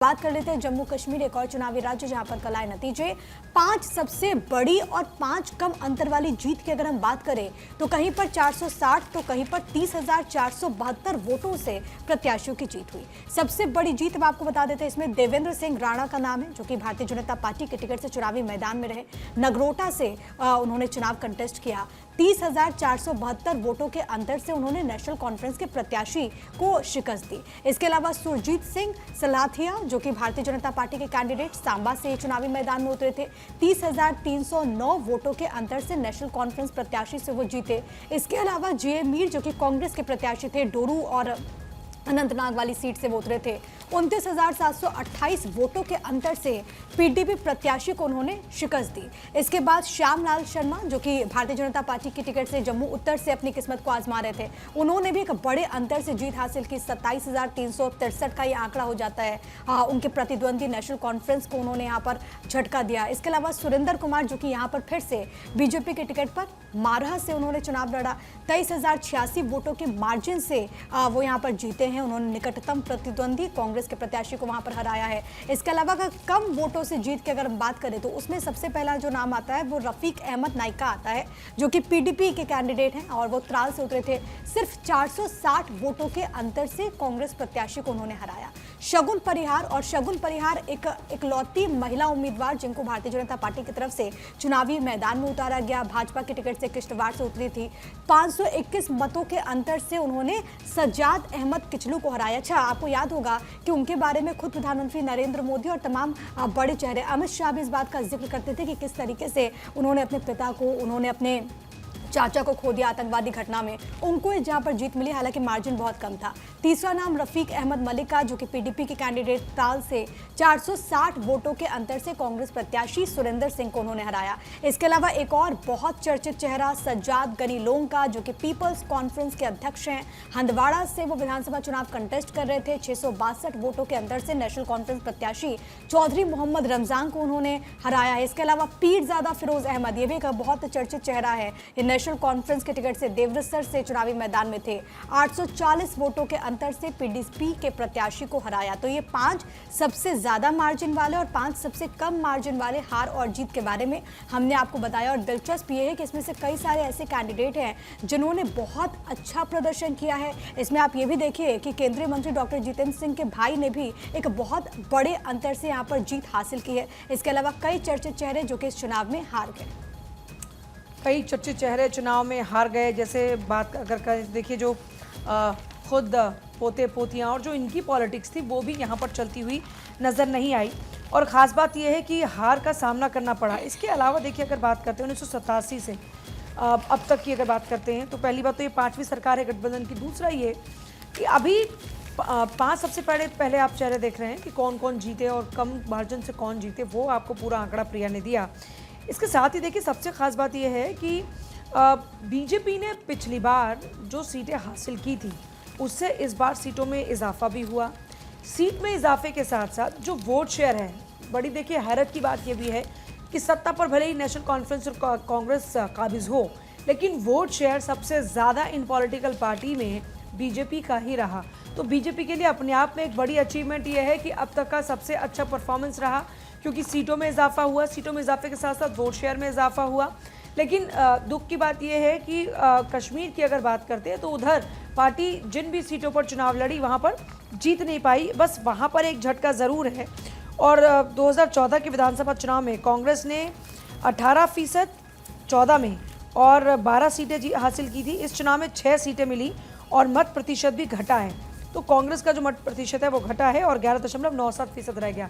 बात कर लेते हैं जम्मू कश्मीर, एक और चुनावी राज्य जहां पर कल आए नतीजे। 5 सबसे बड़ी और 5 कम अंतर वाली जीत की अगर हम बात करें तो कहीं पर 460 तो कहीं पर 30,472 वोटों से प्रत्याशियों की जीत हुई। सबसे बड़ी जीत हम आपको बता देते हैं, इसमें देवेंद्र सिंह राणा का नाम है, जो कि भारतीय जनता पार्टी के टिकट से चुनावी मैदान में रहे। नगरोटा से उन्होंने चुनाव कंटेस्ट किया। 30,472 वोटों के अंतर से उन्होंने नेशनल कॉन्फ्रेंस के प्रत्याशी को शिकस्त दी। इसके अलावा सुरजीत सिंह सलाथिया, जो कि भारतीय जनता पार्टी के कैंडिडेट सांबा से चुनावी मैदान में उतरे थे, 30,309 वोटों के अंतर से नेशनल कॉन्फ्रेंस प्रत्याशी से वो जीते। इसके अलावा जे मीर, जो कि कांग्रेस के प्रत्याशी थे, डोरू और अनंतनाग वाली सीट से वो उतरे थे। 29,728 वोटों के अंतर से पीडीपी प्रत्याशी को उन्होंने शिकस्त दी। इसके बाद श्यामलाल शर्मा, जो कि भारतीय जनता पार्टी की टिकट से जम्मू उत्तर से अपनी किस्मत को आजमा रहे थे, उन्होंने भी एक बड़े अंतर से जीत हासिल की। 27,363 का ये आंकड़ा हो जाता है। उनके प्रतिद्वंदी नेशनल कॉन्फ्रेंस को उन्होंने यहाँ पर झटका दिया। इसके अलावा सुरेंद्र कुमार, जो कि यहाँ पर फिर से बीजेपी के टिकट पर मारहा से उन्होंने चुनाव लड़ा, 23,086 वोटों के मार्जिन से वो यहाँ पर जीते हैं। उन्होंने निकटतम प्रतिद्वंदी कांग्रेस के प्रत्याशी को वहां पर हराया है। इसके अलावा अगर कम वोटों से जीत की अगर हम बात करें तो उसमें सबसे पहला जो नाम आता है वो रफीक अहमद नाइका आता है, जो कि पीडीपी के कैंडिडेट हैं और वो त्राल से उतरे थे। सिर्फ 460 वोटों के अंतर से कांग्रेस प्रत्याशी को उन्होंने हराया। शगुन परिहार एक इकलौती महिला उम्मीदवार जिनको भारतीय जनता पार्टी की तरफ से चुनावी मैदान में उतारा गया। भाजपा के टिकट से किश्तवाड़ से उतरी थी। 521 मतों के अंतर से उन्होंने सज्जाद अहमद किचलू को हराया। अच्छा, आपको याद होगा कि उनके बारे में खुद प्रधानमंत्री नरेंद्र मोदी और तमाम बड़े चेहरे अमित शाह भी इस बात का जिक्र करते थे कि किस तरीके से उन्होंने अपने पिता को, उन्होंने अपने चाचा को खो दिया आतंकवादी घटना में। उनको जहां पर जीत मिली, हालांकि मार्जिन बहुत कम था। तीसरा नाम रफीक अहमद मलिक का, जो कि पीडीपी के कैंडिडेट त्राल से 460 वोटों के अंतर से कांग्रेस प्रत्याशी सुरेंद्र सिंह को उन्होंने हराया। इसके अलावा एक और बहुत चर्चित चेहरा सज्जाद गनी लोंग का, जो कि पीपल्स कॉन्फ्रेंस के अध्यक्ष हैं। हंदवाड़ा से वो विधानसभा चुनाव कंटेस्ट कर रहे थे। 662 वोटों के अंतर से नेशनल कॉन्फ्रेंस प्रत्याशी चौधरी मोहम्मद रमजान को उन्होंने हराया है। इसके अलावा पीरजादा फिरोज अहमद, ये भी एक बहुत चर्चित चेहरा है, नेशनल कॉन्फ्रेंस के टिकट से देवरिसर से चुनावी मैदान में थे। 840 वोटों के अंतर से पीडीपी के प्रत्याशी को हराया। तो ये 5 सबसे ज्यादा मार्जिन वाले और 5 सबसे कम मार्जिन वाले हार और जीत के बारे में हमने आपको बताया। और दिलचस्प ये है कि इसमें से कई सारे ऐसे कैंडिडेट हैं जिन्होंने बहुत अच्छा प्रदर्शन किया है। इसमें आप ये भी देखिए कि केंद्रीय मंत्री डॉक्टर जितेंद्र सिंह के भाई ने भी एक बहुत बड़े अंतर से यहाँ पर जीत हासिल की है। इसके अलावा कई चर्चित चेहरे जो कि इस चुनाव में हार गए। कई चर्चित चेहरे चुनाव में हार गए। जैसे बात अगर देखिए, जो खुद पोते पोतियाँ और जो इनकी पॉलिटिक्स थी वो भी यहाँ पर चलती हुई नज़र नहीं आई। और ख़ास बात यह है कि हार का सामना करना पड़ा। इसके अलावा देखिए, अगर बात करते हैं 1987 से अब तक की अगर बात करते हैं तो पहली बात तो ये 5वीं सरकार है गठबंधन की। दूसरा ये कि अभी 5 सबसे पहले आप चेहरे देख रहे हैं कि कौन कौन जीते और कम मार्जिन से कौन जीते, वो आपको पूरा आंकड़ा प्रिया ने दिया। इसके साथ ही देखिए, सबसे ख़ास बात यह है कि बीजेपी ने पिछली बार जो सीटें हासिल की थी उससे इस बार सीटों में इजाफा भी हुआ। सीट में इजाफे के साथ साथ जो वोट शेयर है, बड़ी देखिए हैरत की बात यह भी है कि सत्ता पर भले ही नेशनल कॉन्फ्रेंस और कांग्रेस काबिज हो, लेकिन वोट शेयर सबसे ज़्यादा इन पॉलिटिकल पार्टी में बीजेपी का ही रहा। तो बीजेपी के लिए अपने आप में एक बड़ी अचीवमेंट ये है कि अब तक का सबसे अच्छा परफॉर्मेंस रहा, क्योंकि सीटों में इजाफा हुआ, सीटों में इजाफे के साथ साथ वोट शेयर में इजाफा हुआ। लेकिन दुख की बात यह है कि कश्मीर की अगर बात करते हैं तो उधर पार्टी जिन भी सीटों पर चुनाव लड़ी वहाँ पर जीत नहीं पाई। बस वहाँ पर एक झटका ज़रूर है। और 2014 के विधानसभा चुनाव में कांग्रेस ने 18% 14 में और 12 सीटें हासिल की थी। इस चुनाव में 6 सीटें मिली और मत प्रतिशत भी घटा है। तो कांग्रेस का जो मत प्रतिशत है वो घटा है और 11.97% रह गया।